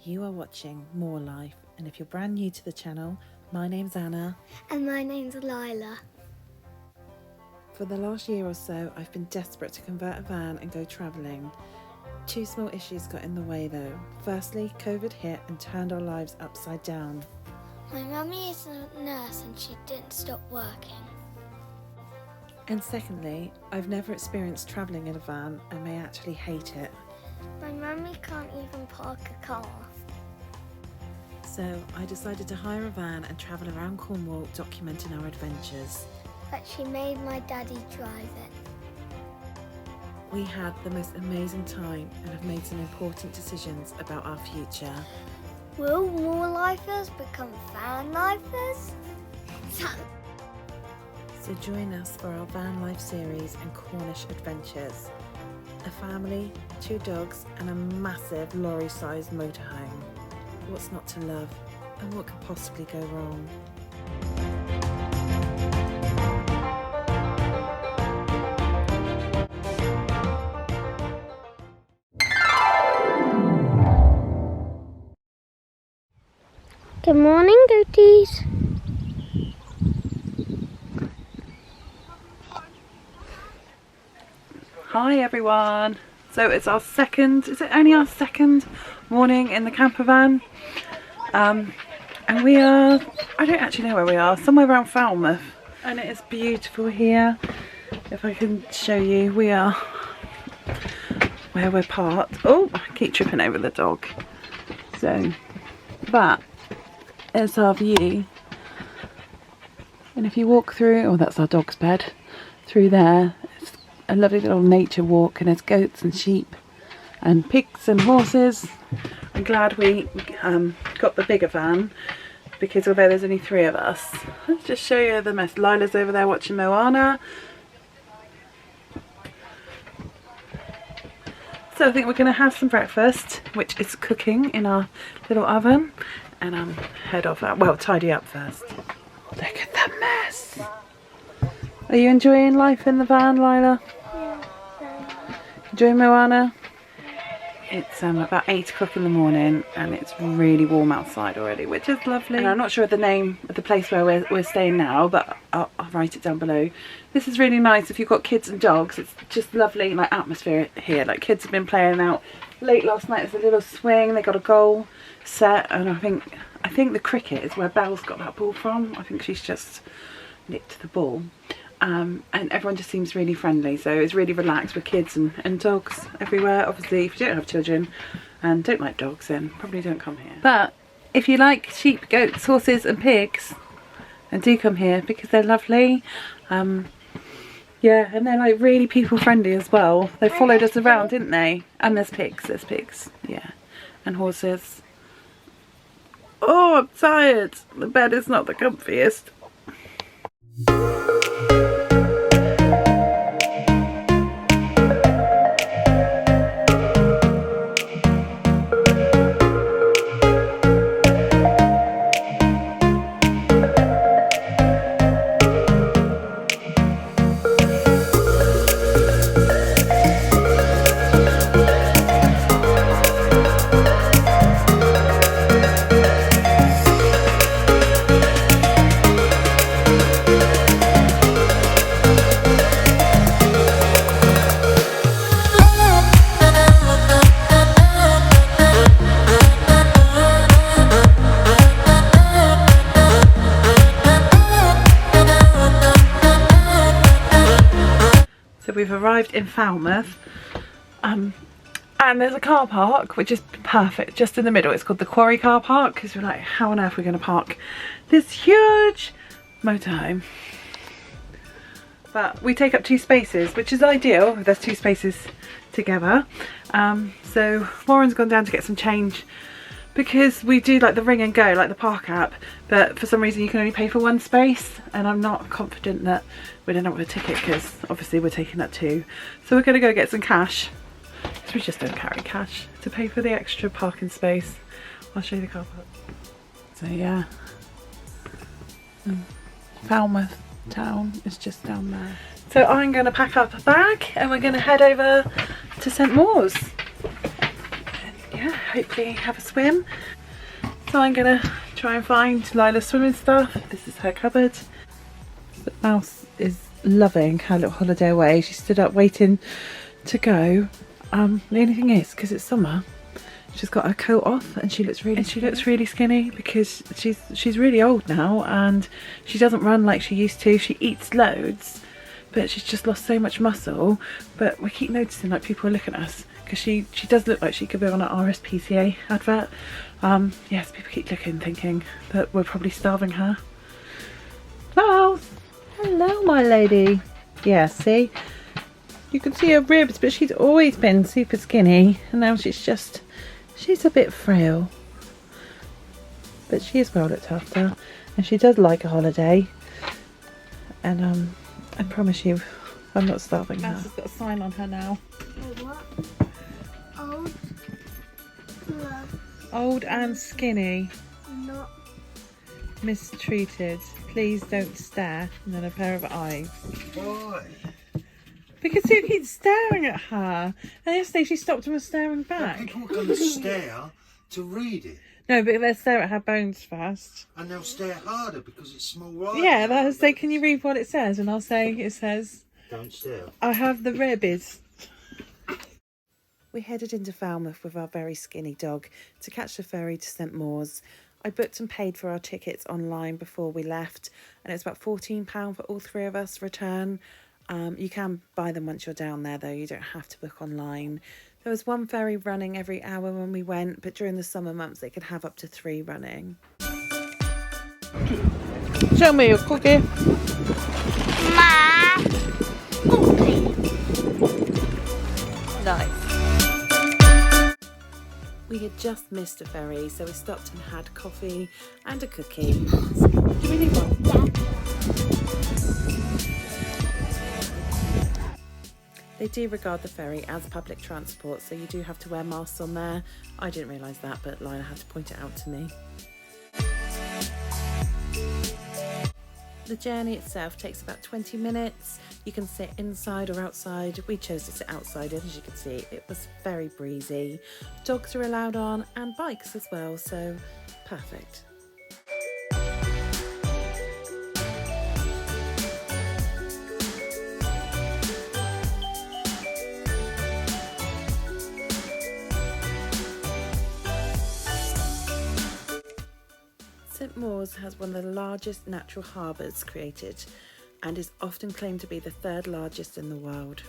You are watching More Life, and if you're brand new to the channel, my name's Anna. And my name's Lila. For the last year or so, I've been desperate to convert a van and go travelling. Two small issues got in the way though. Firstly, COVID hit and turned our lives upside down. My mummy is a nurse and she didn't stop working. And secondly, I've never experienced travelling in a van and may actually hate it. My mummy can't even park a car. So I decided to hire a van and travel around Cornwall documenting our adventures. But she made my daddy drive it. We had the most amazing time and have made some important decisions about our future. Will more lifers become van lifers? So join us for our van life series and Cornish adventures. A family, 2 dogs and a massive lorry-sized motorhome. What's not to love, and what could possibly go wrong? Good morning, goaties. Hi everyone. So it's our second, is it only our second morning in the camper van? And we are, I don't actually know where we are, somewhere around Falmouth. And it is beautiful here. If I can show you, we are where we're parked. Oh, I keep tripping over the dog. So that is our view. And if you walk through, oh that's our dog's bed, through there, it's a lovely little nature walk, and there's goats and sheep and pigs and horses. I'm glad we got the bigger van, because although there's only 3 of us, let's just show you the mess. Lila's over there watching Moana. So I think we're going to have some breakfast, which is cooking in our little oven, and head off out. Well, tidy up first. Look at the mess. Are you enjoying life in the van, Lila? Enjoying Moana? It's about 8 o'clock in the morning and it's really warm outside already, which is lovely. And I'm not sure of the name of the place where we're staying now, but I'll write it down below. This is really nice if you've got kids and dogs. It's just lovely, like, atmosphere here. Like, kids have been playing out late last night. There's a little swing, they got a goal set, and I think the cricket is where Belle's got that ball from. I think she's just nicked the ball. And everyone just seems really friendly, so it's really relaxed with kids and dogs everywhere. Obviously, if you don't have children and don't like dogs, then probably don't come here. But if you like sheep, goats, horses and pigs, then do come here because they're lovely. Yeah, and they're like really people friendly as well. They followed us around, didn't they? And there's pigs, yeah, and horses. Oh, I'm tired. The bed is not the comfiest. We've arrived in Falmouth, and there's a car park which is perfect just in the middle. It's called the Quarry car park, because we're like, how on earth are we going to park this huge motorhome? But we take up 2 spaces, which is ideal. There's 2 spaces together. So Warren's gone down to get some change, because we do like the ring and go, like the park app, but for some reason you can only pay for 1 space, and I'm not confident that we'd end up with a ticket, because obviously we're taking that too. So we're going to go get some cash, because we just don't carry cash to pay for the extra parking space. I'll show you the car park. So yeah, Falmouth town is just down there. So I'm going to pack up a bag and we're going to head over to St Mawes. And yeah, hopefully have a swim. So I'm gonna try and find Lila's swimming stuff. This is her cupboard. The mouse is loving her little holiday away. She stood up waiting to go. The only thing is, because it's summer, she's got her coat off and she looks really skinny because she's really old now and she doesn't run like she used to. She eats loads, but she's just lost so much muscle. But we keep noticing like people are looking at us because she does look like she could be on an RSPCA advert. Yes, people keep looking thinking that we're probably starving her. Well, hello my lady. Yeah, see? You can see her ribs, but she's always been super skinny and now she's a bit frail. But she is well looked after and she does like a holiday. And I promise you, I'm not starving her. Mouse has got a sign on her now. What? Old. Old and skinny. Not. Mistreated. Please don't stare. And then a pair of eyes. Why? Because you keep staring at her. And yesterday she stopped and was staring back. People are going to stare to read it. No, but they'll stare at her bones first. And they'll stare harder because it's small writing. Yeah, they'll say, can you read what it says? And I'll say, it says, don't stare. I have the rabies. We headed into Falmouth with our very skinny dog to catch the ferry to St Mawes. I booked and paid for our tickets online before we left, and it's about £14 for all three of us return. You can buy them once you're down there though, you don't have to book online. There was one ferry running every hour when we went, but during the summer months they could have up to 3 running. Show me your cookie. Ma. Nice. We had just missed a ferry, so we stopped and had coffee and a cookie. Do we need one? They do regard the ferry as public transport, so you do have to wear masks on there. I didn't realise that, but Lila had to point it out to me. The journey itself takes about 20 minutes. You can sit inside or outside. We chose to sit outside, and as you can see, it was very breezy. Dogs are allowed on and bikes as well, so perfect. St Mawes has one of the largest natural harbours created and is often claimed to be the 3rd largest in the world.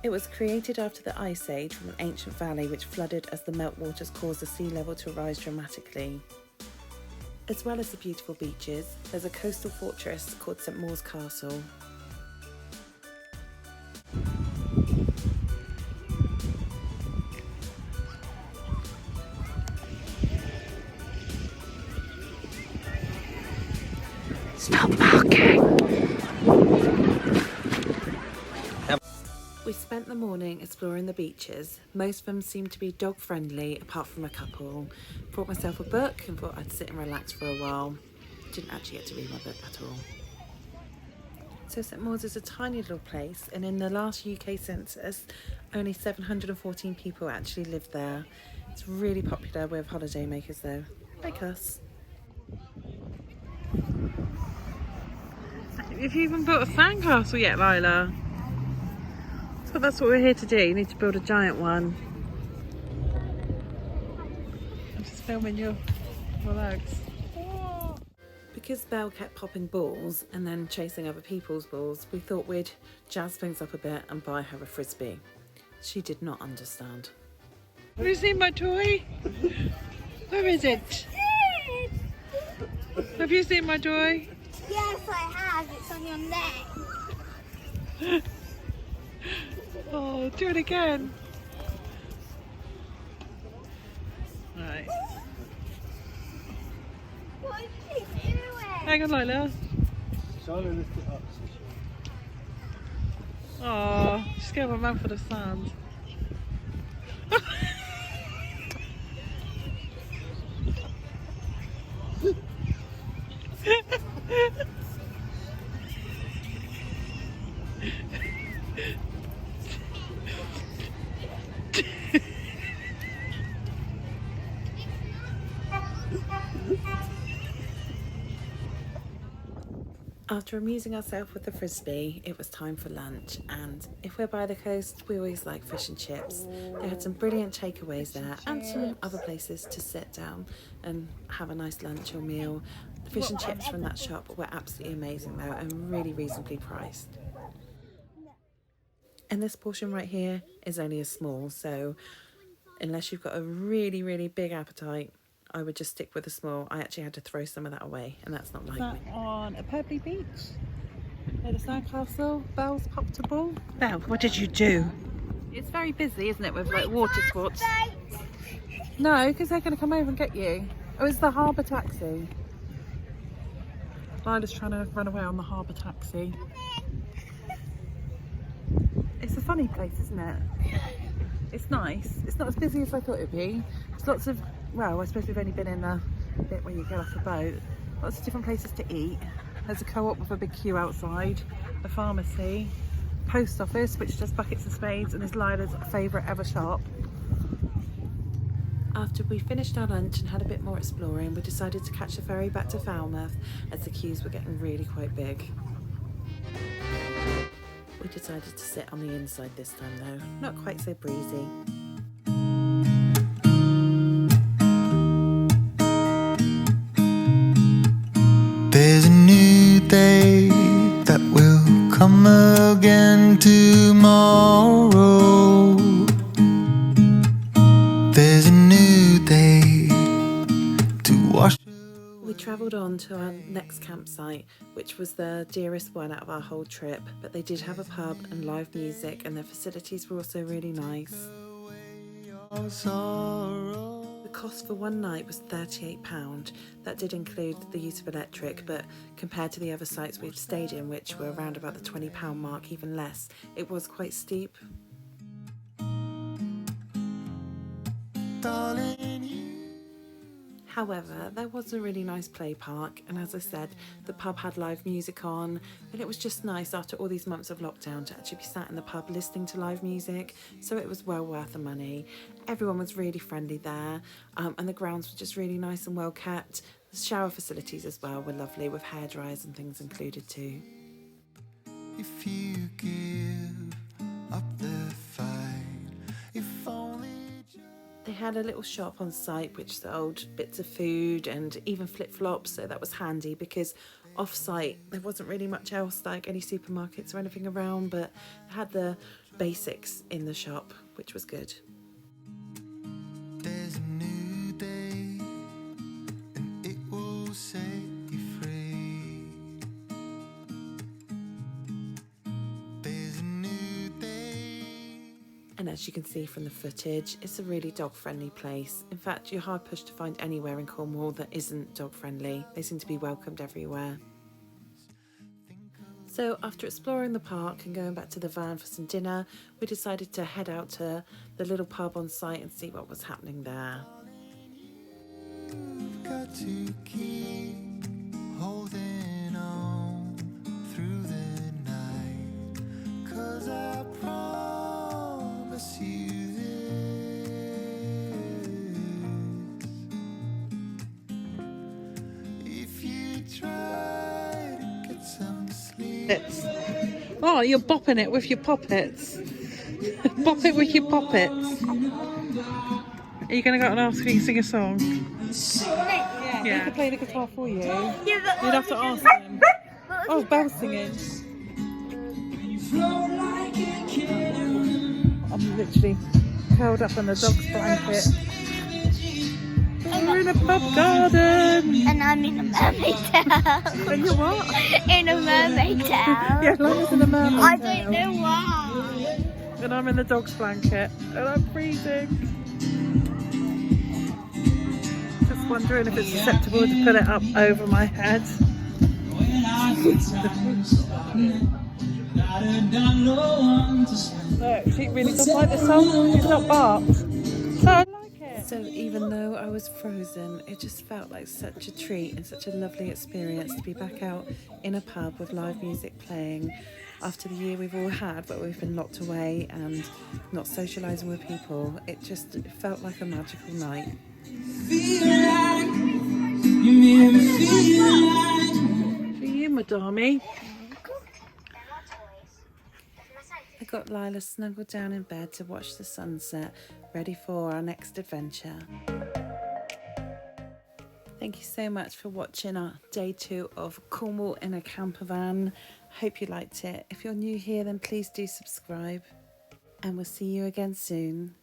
It was created after the Ice Age from an ancient valley which flooded as the meltwaters caused the sea level to rise dramatically. As well as the beautiful beaches, there's a coastal fortress called St Mawes Castle. Stop barking. We spent the morning exploring the beaches. Most of them seemed to be dog friendly, apart from a couple. Brought myself a book and thought I'd sit and relax for a while. Didn't actually get to read my book at all. So St Mawes is a tiny little place, and in the last UK census, only 714 people actually lived there. It's really popular with holidaymakers though, like us. Have you even built a sandcastle yet, Lila? So that's what we're here to do. You need to build a giant one. I'm just filming your legs. Because Belle kept popping balls and then chasing other people's balls, we thought we'd jazz things up a bit and buy her a frisbee. She did not understand. Have you seen my toy? Where is it? Have you seen my toy? Yes, I have. It's on your neck. Oh, do it again. Right. What is she doing? Hang on, Lila. Charlie lift it up. Oh, just gave my mouth full of sand. After amusing ourselves with the frisbee, it was time for lunch, and if we're by the coast, we always like fish and chips. They had some brilliant takeaways there and some other places to sit down and have a nice lunch or meal. The fish and chips from that shop were absolutely amazing though, and really reasonably priced. And this portion right here is only a small, so unless you've got a really, really big appetite, I would just stick with a small. I actually had to throw some of that away, and that's not like me. On a purpley beach near the sandcastle, bells popped a ball. Belle, what did you do? It's very busy, isn't it, with like water sports? No, because they're going to come over and get you. Oh, it's the harbour taxi. Lila's trying to run away on the harbour taxi. It's a funny place, isn't it? It's nice. It's not as busy as I thought it would be. There's lots of, well, I suppose we've only been in the bit where you get off a boat. Lots of different places to eat. There's a co-op with a big queue outside, a pharmacy, post office which does buckets and spades, and is Lila's favourite ever shop. After we finished our lunch and had a bit more exploring, we decided to catch the ferry back to Falmouth as the queues were getting really quite big. We decided to sit on the inside this time though, not quite so breezy. There's a new day that will come again tomorrow. There's a new day to wash. We travelled on to our next campsite, which was the dearest one out of our whole trip, but they did have a pub and live music, and their facilities were also really nice. The cost for one night was £38. That did include the use of electric, but compared to the other sites we've stayed in, which were around about the £20 mark, even less, it was quite steep. However, there was a really nice play park, and as I said, the pub had live music on, and it was just nice after all these months of lockdown to actually be sat in the pub listening to live music, so it was well worth the money. Everyone was really friendly there, and the grounds were just really nice and well kept. The shower facilities as well were lovely, with hairdryers and things included too. If you give up the fight, if only. They had a little shop on site which sold bits of food and even flip-flops, so that was handy because off-site there wasn't really much else, like any supermarkets or anything around, but it had the basics in the shop, which was good. There's a new day, and it will set you free. There's a new day. And as you can see from the footage, it's a really dog-friendly place. In fact, you're hard pushed to find anywhere in Cornwall that isn't dog-friendly. They seem to be welcomed everywhere. So after exploring the park and going back to the van for some dinner, we decided to head out to the little pub on site and see what was happening there. You've got to keep holding on through the night, 'cause I promise you this. If you try to get some sleep. Oh, you're bopping it with your poppets. Bop it with your poppets. Are you going to go and ask me to sing a song? Yeah. He could play the guitar for you. You'd have to ask him. Oh, Belle's singing. I'm literally curled up in the dog's blanket. We're in a pub garden. And I'm in a mermaid town. And you're what? In a mermaid town. Yeah, Lana's in a mermaid I tail. don't know why. And I'm in the dog's blanket. And I'm freezing. Just wondering if it's acceptable to put it up over my head. Look, she really does like this song. She's not barked. So I like it. So even though I was frozen, it just felt like such a treat and such a lovely experience to be back out in a pub with live music playing after the year we've all had where we've been locked away and not socialising with people. It felt like a magical night. For you, Madami. I got Lila snuggled down in bed to watch the sunset, ready for our next adventure. Thank you so much for watching our day 2 of Cornwall in a camper van. Hope you liked it. If you're new here, then please do subscribe. And we'll see you again soon.